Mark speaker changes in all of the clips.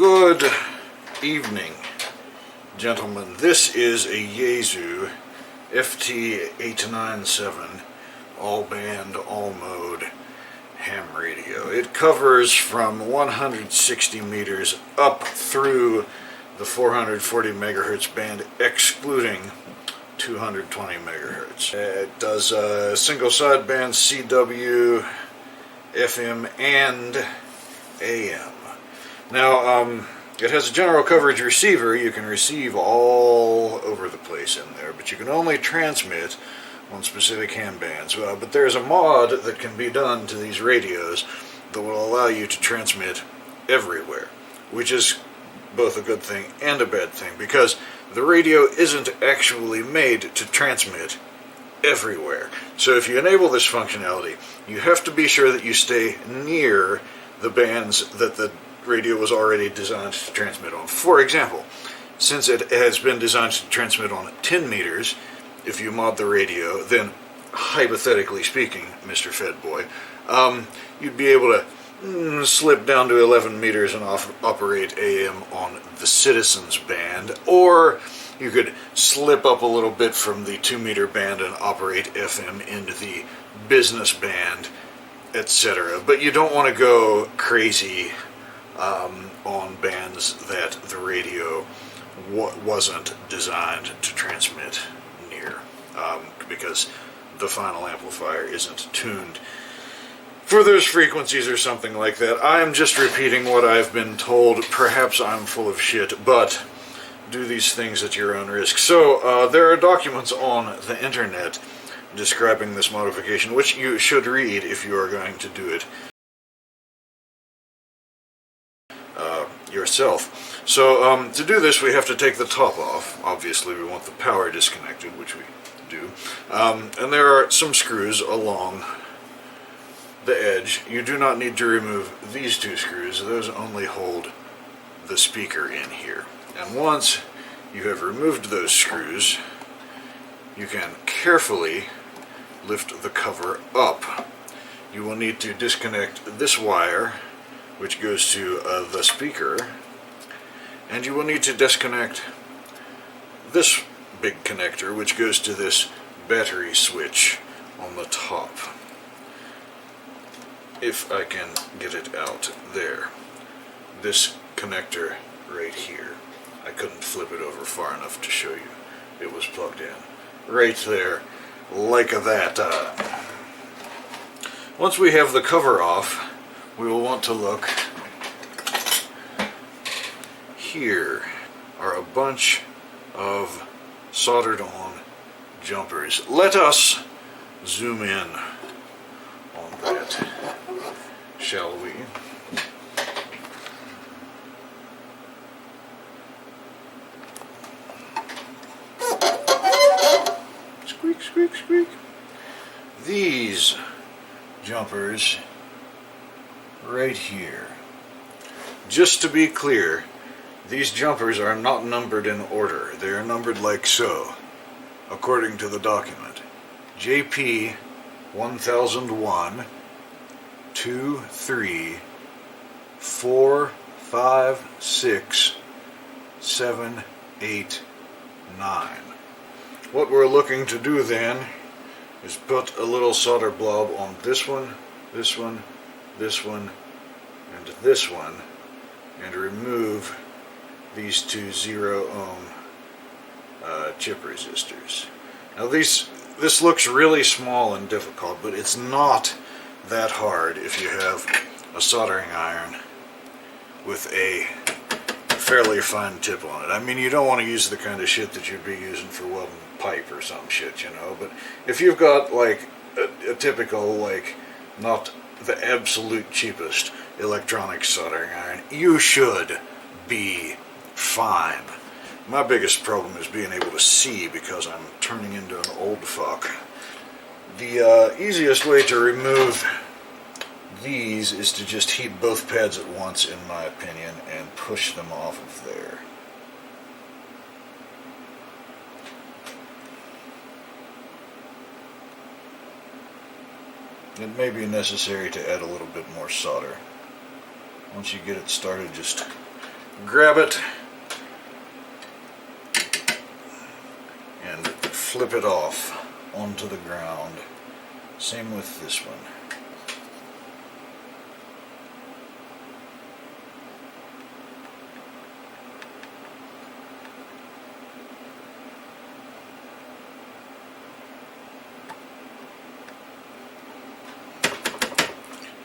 Speaker 1: Good evening, gentlemen. This is a Yaesu FT-897 all band, all mode ham radio. It covers from 160 meters up through the 440 megahertz band, excluding 220 megahertz. It does single sideband CW, FM, and AM. Now, it has a general coverage receiver. You can receive all over the place in there, but you can only transmit on specific ham bands. But there's a mod that can be done to these radios that will allow you to transmit everywhere, which is both a good thing and a bad thing, because the radio isn't actually made to transmit everywhere. So if you enable this functionality, you have to be sure that you stay near the bands that the radio was already designed to transmit on. For example, since it has been designed to transmit on 10 meters, if you mod the radio, then hypothetically speaking, Mr. Fed Boy, you'd be able to slip down to 11 meters and operate AM on the Citizens band, or you could slip up a little bit from the 2-meter band and operate FM into the Business band, etc. But you don't want to go crazy on bands that the radio wasn't designed to transmit near, because the final amplifier isn't tuned for those frequencies or something like that. I'm just repeating what I've been told. Perhaps I'm full of shit, but do these things at your own risk. So there are documents on the internet describing this modification, which you should read if you are going to do it yourself. So to do this, we have to take the top off. Obviously, we want the power disconnected, which we do. And there are some screws along the edge. You do not need to remove these two screws. Those only hold the speaker in here. And once you have removed those screws, you can carefully lift the cover up. You will need to disconnect this wire, which goes to the speaker, and you will need to disconnect this big connector, which goes to this battery switch on the top. If I can get it out there. This connector right here. I couldn't flip it over far enough to show you. It was plugged in right there, like that. Once we have the cover off, we will want to look. Here are a bunch of soldered on jumpers. Let us zoom in on that, shall we? Squeak, squeak, squeak. These jumpers right here. Just to be clear, these jumpers are not numbered in order. They are numbered like so, according to the document. JP 1001, 2, 3, 4, 5, 6, 7, 8, 9. What we're looking to do then is put a little solder blob on this one, this one, this one, and this one, and remove these two 0 ohm chip resistors. Now this looks really small and difficult, but it's not that hard if you have a soldering iron with a fairly fine tip on it. I mean, you don't want to use the kind of shit that you'd be using for welding pipe or some shit, you know, but if you've got like a typical, like, not the absolute cheapest electronic soldering iron, you should be fine. My biggest problem is being able to see because I'm turning into an old fuck. The easiest way to remove these is to just heat both pads at once, in my opinion, and push them off of there. It may be necessary to add a little bit more solder. Once you get it started, just grab it and flip it off onto the ground. Same with this one.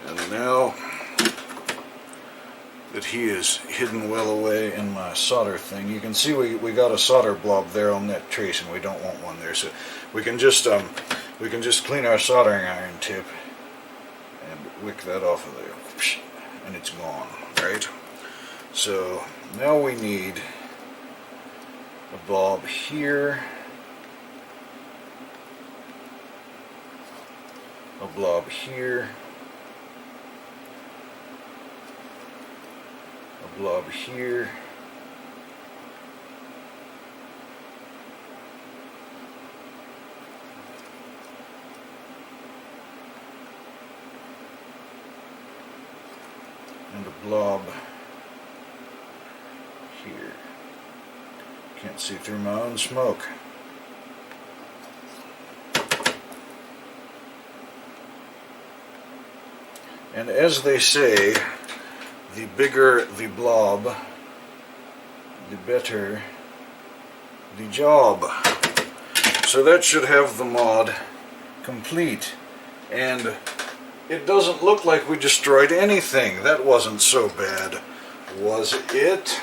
Speaker 1: And now that he is hidden well away in my solder thing, you can see we got a solder blob there on that trace, and we don't want one there. So we can just clean our soldering iron tip and wick that off of there, and it's gone, right? So now we need a blob here, a blob here, a blob here, and a blob here. Can't see through my own smoke. And as they say, the bigger the blob, the better the job. So that should have the mod complete. And it doesn't look like we destroyed anything. That wasn't so bad, was it?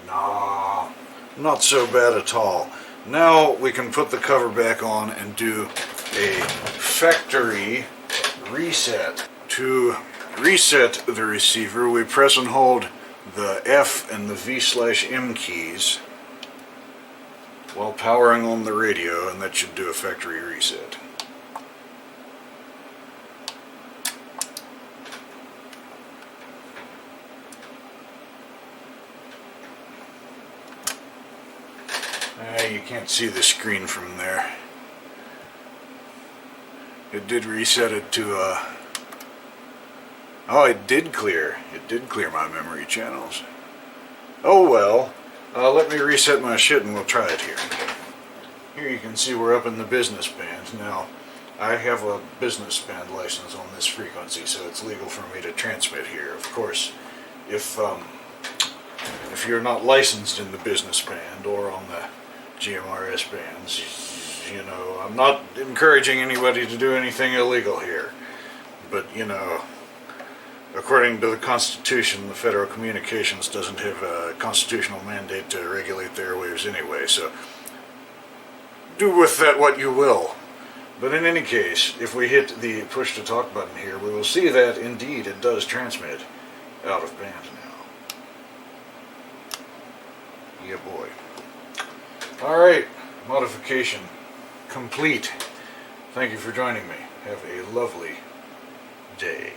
Speaker 1: Nah, not so bad at all. Now we can put the cover back on and do a factory reset. To reset the receiver, we press and hold the F and the V/M keys while powering on the radio, and that should do a factory reset. You can't see the screen from there. It did reset it to oh, it did clear. It did clear my memory channels. Oh well. Let me reset my shit and we'll try it here. Here you can see we're up in the business band. Now, I have a business band license on this frequency, so it's legal for me to transmit here. Of course, if you're not licensed in the business band or on the GMRS bands, you know, I'm not encouraging anybody to do anything illegal here. But, you know, according to the Constitution, the Federal Communications doesn't have a constitutional mandate to regulate the airwaves anyway, so do with that what you will. But in any case, if we hit the push to talk button here, we will see that indeed it does transmit out of band now. Yeah boy. Alright, modification complete. Thank you for joining me. Have a lovely day.